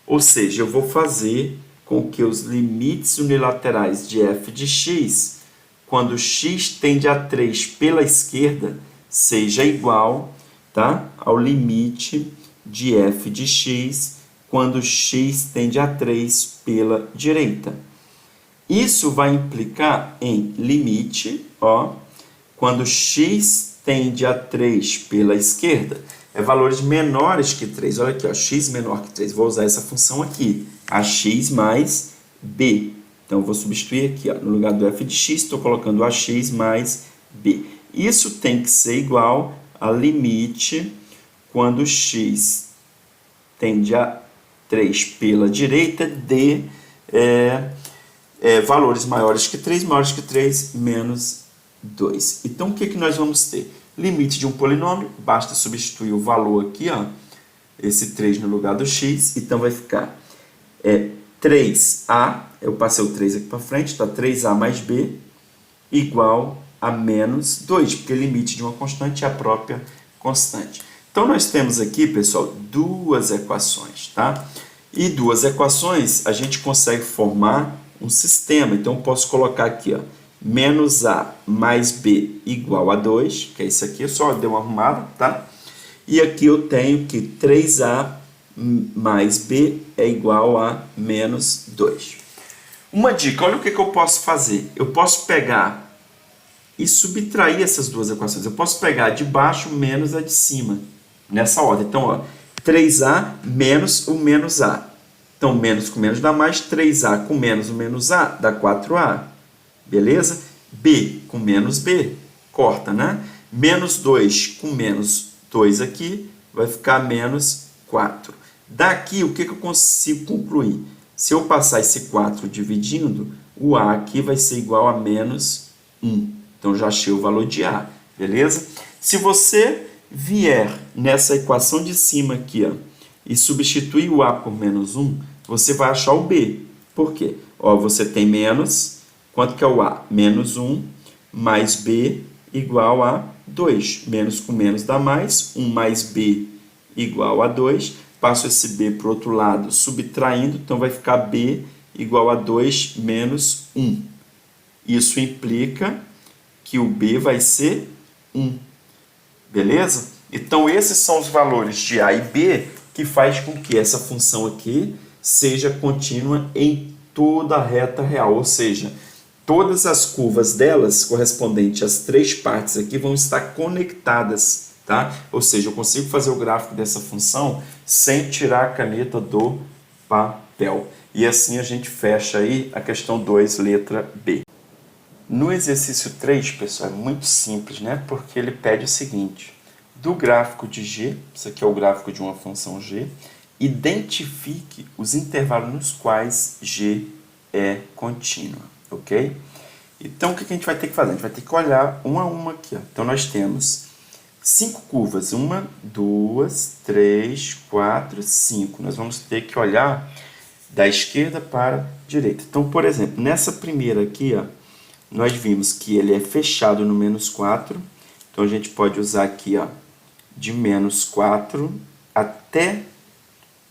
Ou seja, eu vou fazer com que os limites unilaterais de f de x, quando x tende a 3 pela esquerda, seja igual, tá, ao limite de f de x, quando x tende a 3 pela direita. Isso vai implicar em limite, ó, quando x tende a 3 pela esquerda, é valores menores que 3. Olha aqui, ó, x menor que 3. Vou usar essa função aqui, ax mais b. Então, vou substituir aqui, ó, no lugar do f de x, estou colocando ax mais b. Isso tem que ser igual a limite quando x tende a 3 pela direita de valores maiores que 3, menos 2. Então, o que nós vamos ter? Limite de um polinômio, basta substituir o valor aqui, ó, esse 3 no lugar do x, então vai ficar 3a, eu passei o 3 aqui para frente, está 3a mais b, igual a menos 2, porque o limite de uma constante é a própria constante. Então, nós temos aqui, pessoal, duas equações, tá? E duas equações, a gente consegue formar um sistema. Então, eu posso colocar aqui, ó, menos a mais b igual a 2, que é isso aqui, eu só dei uma arrumada, tá? E aqui eu tenho que 3a mais b é igual a menos 2. Uma dica, olha o que eu posso fazer. Eu posso pegar e subtrair essas duas equações. Eu posso pegar a de baixo menos a de cima, nessa ordem. Então, ó, 3a menos o menos a. Então, menos com menos dá mais, 3a com menos o menos a dá 4a. Beleza? B com menos b, corta, né? Menos 2 com menos 2 aqui, vai ficar menos 4. Daqui, o que eu consigo concluir? Se eu passar esse 4 dividindo, o a aqui vai ser igual a menos 1. Então, já achei o valor de a, beleza? Se você vier nessa equação de cima aqui, ó, e substituir o a por menos 1, você vai achar o b. Por quê? Ó, você tem menos, quanto que é o a? Menos 1 mais b igual a 2. Menos com menos dá mais, 1 mais b igual a 2. Passo esse b para o outro lado, subtraindo, então vai ficar b igual a 2 menos 1. Isso implica que o b vai ser 1. Beleza? Então, esses são os valores de a e b que faz com que essa função aqui seja contínua em toda a reta real, ou seja, todas as curvas delas, correspondentes às três partes aqui, vão estar conectadas, tá? Ou seja, eu consigo fazer o gráfico dessa função sem tirar a caneta do papel. E assim a gente fecha aí a questão 2, letra B. No exercício 3, pessoal, é muito simples, né? Porque ele pede o seguinte: do gráfico de g, isso aqui é o gráfico de uma função g, identifique os intervalos nos quais g é contínua, ok? Então, o que a gente vai ter que fazer? A gente vai ter que olhar uma a uma aqui, ó. Então, nós temos 5 curvas, 1, 2, 3, 4, 5. Nós vamos ter que olhar da esquerda para a direita. Então, por exemplo, nessa primeira aqui, ó, nós vimos que ele é fechado no menos 4. Então, a gente pode usar aqui, ó, de menos 4 até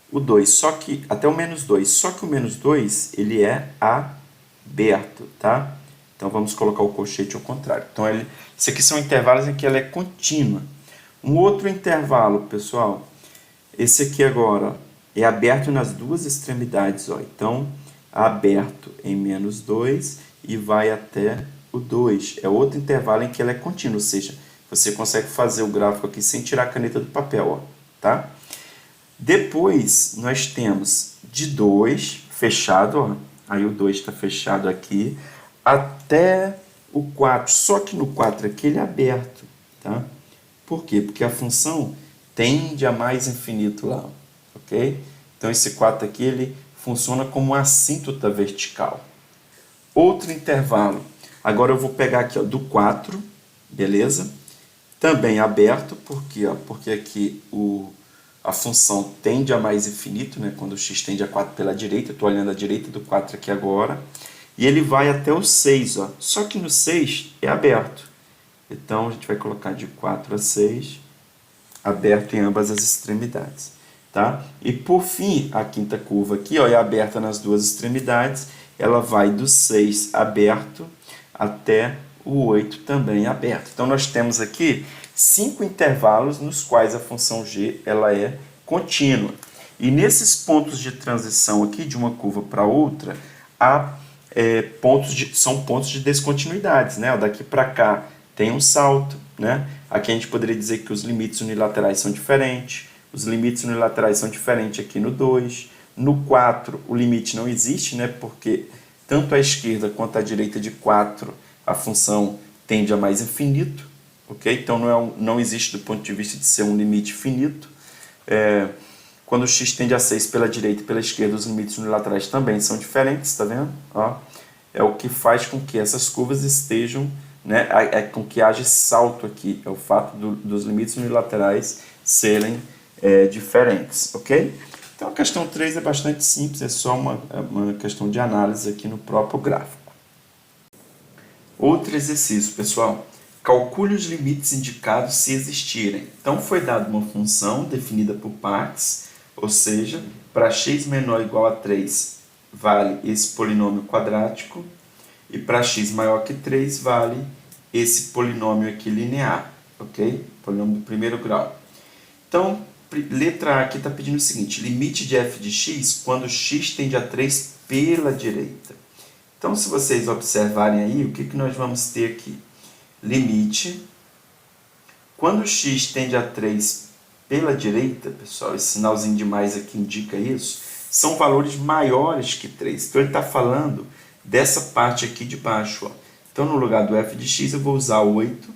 o 2, só que, até o menos 2. Só que o menos 2, ele é aberto, tá? Então, vamos colocar o colchete ao contrário. Então, isso aqui são intervalos em que ela é contínua. Um outro intervalo, pessoal, esse aqui agora, ó, é aberto nas duas extremidades, ó. Então, aberto em menos 2 e vai até o 2. É outro intervalo em que ela é contínua, ou seja, você consegue fazer o gráfico aqui sem tirar a caneta do papel, ó, tá? Depois, nós temos de 2, fechado, ó. Aí o 2 está fechado aqui, até o 4. Só que no 4 aqui ele é aberto, tá? Por quê? Porque a função tende a mais infinito lá, ok? Então, esse 4 aqui, ele funciona como uma assíntota vertical. Outro intervalo. Agora eu vou pegar aqui, ó, do 4, beleza? Também aberto, por quê? Porque aqui a função tende a mais infinito, né? Quando o x tende a 4 pela direita, eu estou olhando a direita do 4 aqui agora, e ele vai até o 6, ó. Só que no 6 é aberto. Então, a gente vai colocar de 4 a 6, aberto em ambas as extremidades, tá? E por fim, a quinta curva aqui, ó, é aberta nas duas extremidades, ela vai do 6 aberto até o 8 também aberto. Então, nós temos aqui 5 intervalos nos quais a função g ela é contínua. E nesses pontos de transição aqui, de uma curva para outra, há são pontos de descontinuidades, né? Daqui para cá tem um salto, né? Aqui a gente poderia dizer que os limites unilaterais são diferentes, os limites unilaterais são diferentes aqui no 2, no 4 o limite não existe, né? Porque tanto à esquerda quanto à direita de 4 a função tende a mais infinito, ok? Então não existe do ponto de vista de ser um limite finito. Quando o x tende a 6 pela direita e pela esquerda, os limites unilaterais também são diferentes, tá vendo? Ó, é o que faz com que essas curvas estejam, né, com que haja salto aqui, é o fato dos limites unilaterais serem diferentes, ok? Então a questão 3 é bastante simples, é só uma questão de análise aqui no próprio gráfico. Outro exercício, pessoal. Calcule os limites indicados se existirem. Então foi dada uma função definida por partes, ou seja, para x menor ou igual a 3 vale esse polinômio quadrático, e para x maior que 3 vale esse polinômio aqui linear, ok? Polinômio do primeiro grau. Então, letra A aqui está pedindo o seguinte, limite de f de x quando x tende a 3 pela direita. Então, se vocês observarem aí, o que nós vamos ter aqui? Limite, quando x tende a 3 pela direita, pessoal, esse sinalzinho de mais aqui indica isso, são valores maiores que 3. Então, ele está falando dessa parte aqui de baixo, ó. Então, no lugar do f de x, eu vou usar 8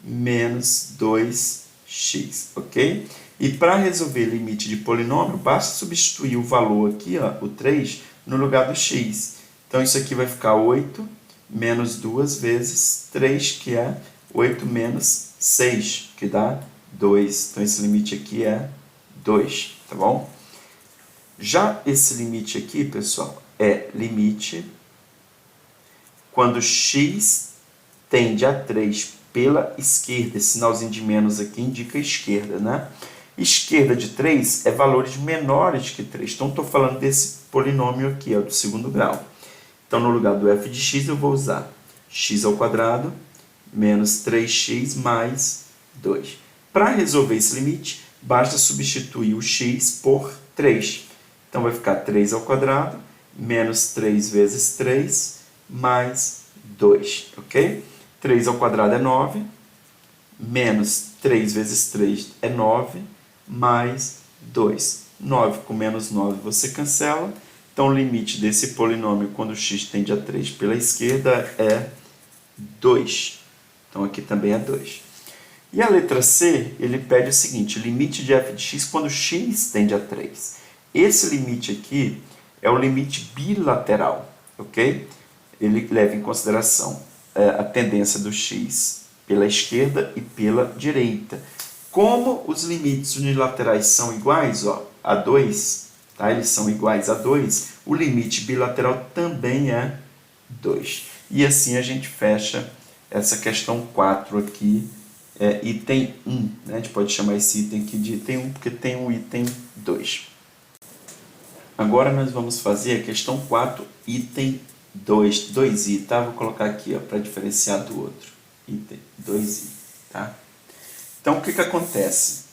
menos 2x, ok? E para resolver limite de polinômio, basta substituir o valor aqui, ó, o 3, no lugar do x. Então, isso aqui vai ficar 8 menos 2 vezes 3, que é 8 menos 6, que dá 2. Então, esse limite aqui é 2, tá bom? Já esse limite aqui, pessoal, é limite quando x tende a 3 pela esquerda. Esse sinalzinho de menos aqui indica a esquerda, né? Esquerda de 3 é valores menores que 3. Então, estou falando desse polinômio aqui, ó, do segundo grau. Então, no lugar do f de x, eu vou usar x ao quadrado menos 3x mais 2. Para resolver esse limite, basta substituir o x por 3. Então, vai ficar 3 ao quadrado menos 3 vezes 3 mais 2, ok? 3 ao quadrado é 9, menos 3 vezes 3 é 9, mais 2. 9 com menos 9 você cancela. Então, o limite desse polinômio, quando x tende a 3 pela esquerda, é 2. Então, aqui também é 2. E a letra C, ele pede o seguinte, limite de f de x quando x tende a 3. Esse limite aqui é o limite bilateral, ok? Ele leva em consideração a tendência do x pela esquerda e pela direita. Como os limites unilaterais são iguais, ó, a 2, tá? Eles são iguais a 2, o limite bilateral também é 2. E assim a gente fecha essa questão 4 aqui, item 1. Né? A gente pode chamar esse item aqui de item 1, porque tem um item 2. Agora nós vamos fazer a questão 4, item 2, 2i, tá? Vou colocar aqui para diferenciar do outro. Item 2i, tá? Então, o que acontece?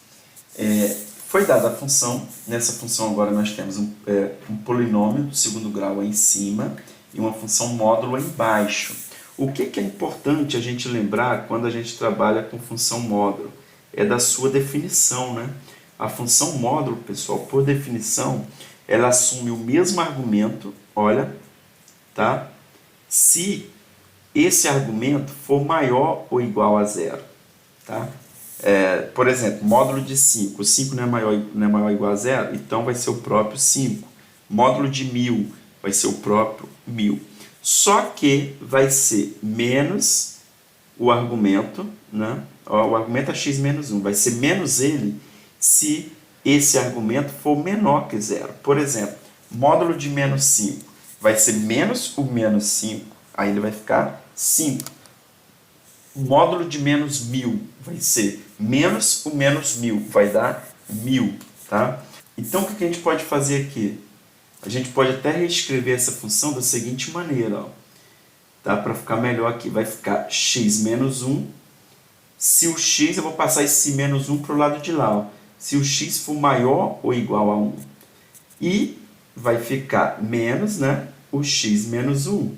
Foi dada a função, nessa função agora nós temos um polinômio do segundo grau em cima e uma função módulo embaixo. O que é importante a gente lembrar quando a gente trabalha com função módulo? É da sua definição, né? A função módulo, pessoal, por definição, ela assume o mesmo argumento, olha, tá? Se esse argumento for maior ou igual a zero, tá? Por exemplo, módulo de 5, 5 não é maior ou igual a zero, então vai ser o próprio 5. Módulo de 1000 vai ser o próprio 1000. Só que vai ser menos o argumento, né? O argumento é x menos 1, vai ser menos ele se esse argumento for menor que zero. Por exemplo, módulo de menos 5 vai ser menos o menos 5, aí ele vai ficar 5. O módulo de menos 1000 vai ser menos o menos 1000, vai dar 1000, tá? Então, o que a gente pode fazer aqui? A gente pode até reescrever essa função da seguinte maneira, ó, tá? Para ficar melhor aqui, vai ficar x menos 1. Se o x, eu vou passar esse menos 1 para o lado de lá, ó. Se o x for maior ou igual a 1. E vai ficar menos, né, o x menos 1.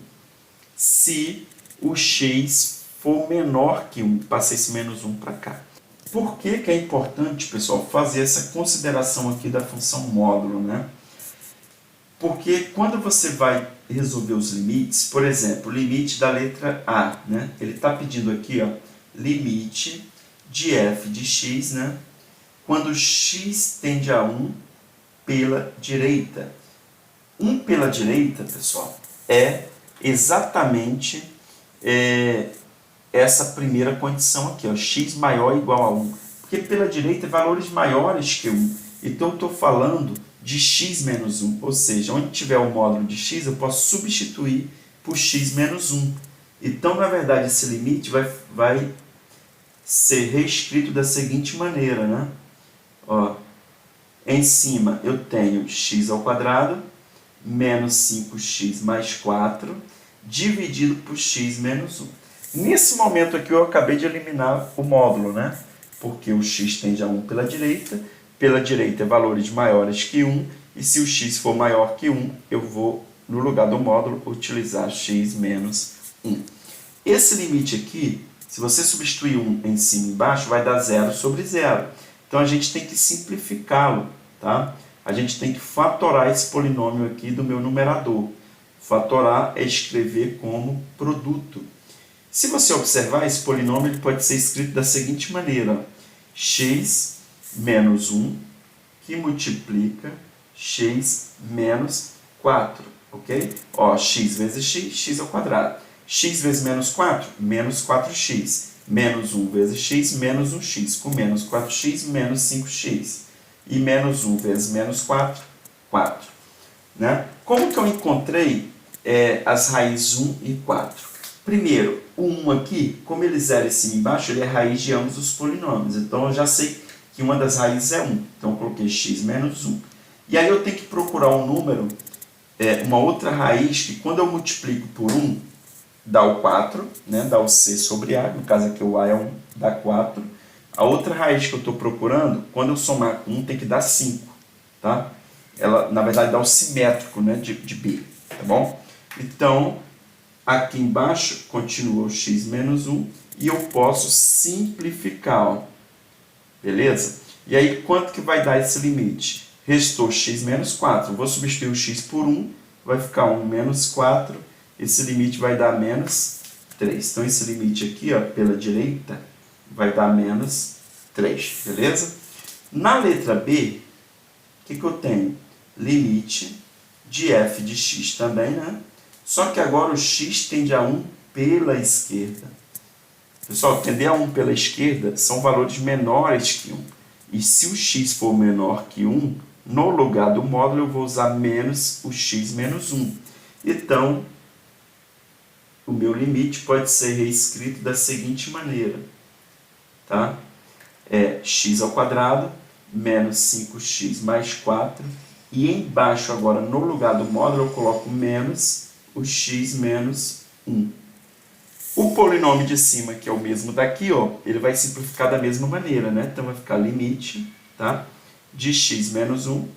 Se o x for menor que 1, passei esse menos 1 para cá. Por que é importante, pessoal, fazer essa consideração aqui da função módulo, né? Porque quando você vai resolver os limites, por exemplo, o limite da letra A, né? Ele está pedindo aqui, ó, limite de f de x, né? Quando x tende a 1 pela direita. 1 pela direita, pessoal, é exatamente essa primeira condição aqui, ó, x maior ou igual a 1. Porque pela direita é valores maiores que 1. Então eu estou falando de x menos 1. Ou seja, onde tiver o módulo de x, eu posso substituir por x menos 1. Então, na verdade, esse limite vai ser reescrito da seguinte maneira, né? Ó, em cima eu tenho x ao quadrado menos 5x mais 4 dividido por x menos 1. Nesse momento aqui eu acabei de eliminar o módulo, né? Porque o x tende a 1 pela direita é valores maiores que 1, e se o x for maior que 1, eu vou, no lugar do módulo, utilizar x menos 1. Esse limite aqui, se você substituir 1 em cima e embaixo, vai dar 0 sobre 0. Então a gente tem que simplificá-lo, tá? A gente tem que fatorar esse polinômio aqui do meu numerador. Fatorar é escrever como produto. Se você observar, esse polinômio ele pode ser escrito da seguinte maneira, ó, x menos 1 que multiplica x menos 4, ok? Ó, x vezes x, x ao quadrado. X vezes menos 4, menos 4x. Menos 1 vezes x, menos 1x. Com menos 4x, menos 5x. E menos 1 vezes menos 4, 4. Né? Como que eu encontrei as raízes 1 e 4? Primeiro, o 1 aqui, como ele zera em cima e embaixo, ele é raiz de ambos os polinômios. Então, eu já sei que uma das raízes é 1. Então, eu coloquei x menos 1. E aí, eu tenho que procurar um número, uma outra raiz, que quando eu multiplico por 1, dá o 4, né? Dá o c sobre a. No caso aqui, o a é 1, dá 4. A outra raiz que eu estou procurando, quando eu somar 1, tem que dar 5. Tá? Ela, na verdade, dá o simétrico, né? de b. Tá bom? Então, aqui embaixo continua o x menos 1 e eu posso simplificar, ó. Beleza? E aí, quanto que vai dar esse limite? Restou x menos 4. Eu vou substituir o x por 1, vai ficar 1 menos 4. Esse limite vai dar menos 3. Então, esse limite aqui, ó, pela direita, vai dar menos 3. Beleza? Na letra B, o que eu tenho? Limite de f de x também, né? Só que agora o x tende a 1 pela esquerda. Pessoal, tender a 1 pela esquerda são valores menores que 1. E se o x for menor que 1, no lugar do módulo eu vou usar menos o x menos 1. Então, o meu limite pode ser reescrito da seguinte maneira, tá? É x ao quadrado menos 5x mais 4, e embaixo agora, no lugar do módulo, eu coloco menos o x menos 1. O polinômio de cima, que é o mesmo daqui, ó, ele vai simplificar da mesma maneira, né? Então vai ficar limite, tá? De x menos 1,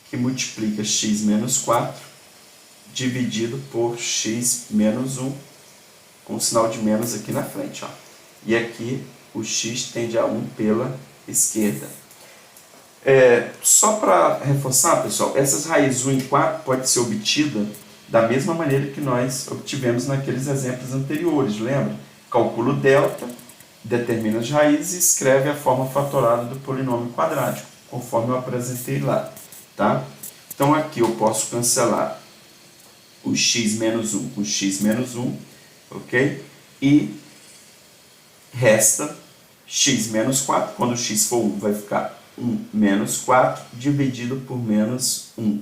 que multiplica x menos 4, dividido por x menos 1, com o sinal de menos aqui na frente, ó. E aqui o x tende a 1 pela esquerda. Só para reforçar, pessoal, essas raízes 1 em 4 pode ser obtida da mesma maneira que nós obtivemos naqueles exemplos anteriores, lembra? Calcula o delta, determina as raízes e escreve a forma fatorada do polinômio quadrático, conforme eu apresentei lá, tá? Então aqui eu posso cancelar o x menos 1 com x menos 1, ok? E resta x menos 4, quando x for 1 vai ficar 1 menos 4 dividido por menos 1.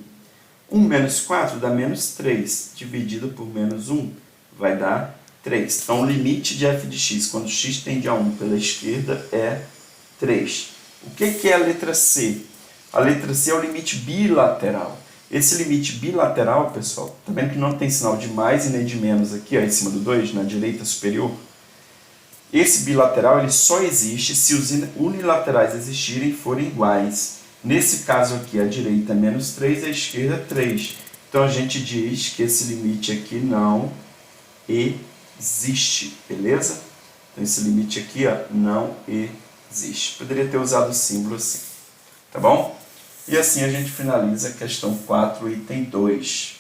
1 menos 4 dá menos 3, dividido por menos 1 vai dar 3. Então, o limite de f de x, quando x tende a 1 pela esquerda, é 3. O que é a letra C? A letra C é o limite bilateral. Esse limite bilateral, pessoal, tá vendo que não tem sinal de mais e nem de menos aqui, ó, em cima do 2, na direita superior? Esse bilateral ele só existe se os unilaterais existirem e forem iguais. Nesse caso aqui, a direita é menos 3 e a esquerda é 3. Então, a gente diz que esse limite aqui não existe, beleza? Então, esse limite aqui, ó, não existe. Poderia ter usado o símbolo assim, tá bom? E assim a gente finaliza a questão 4, item 2.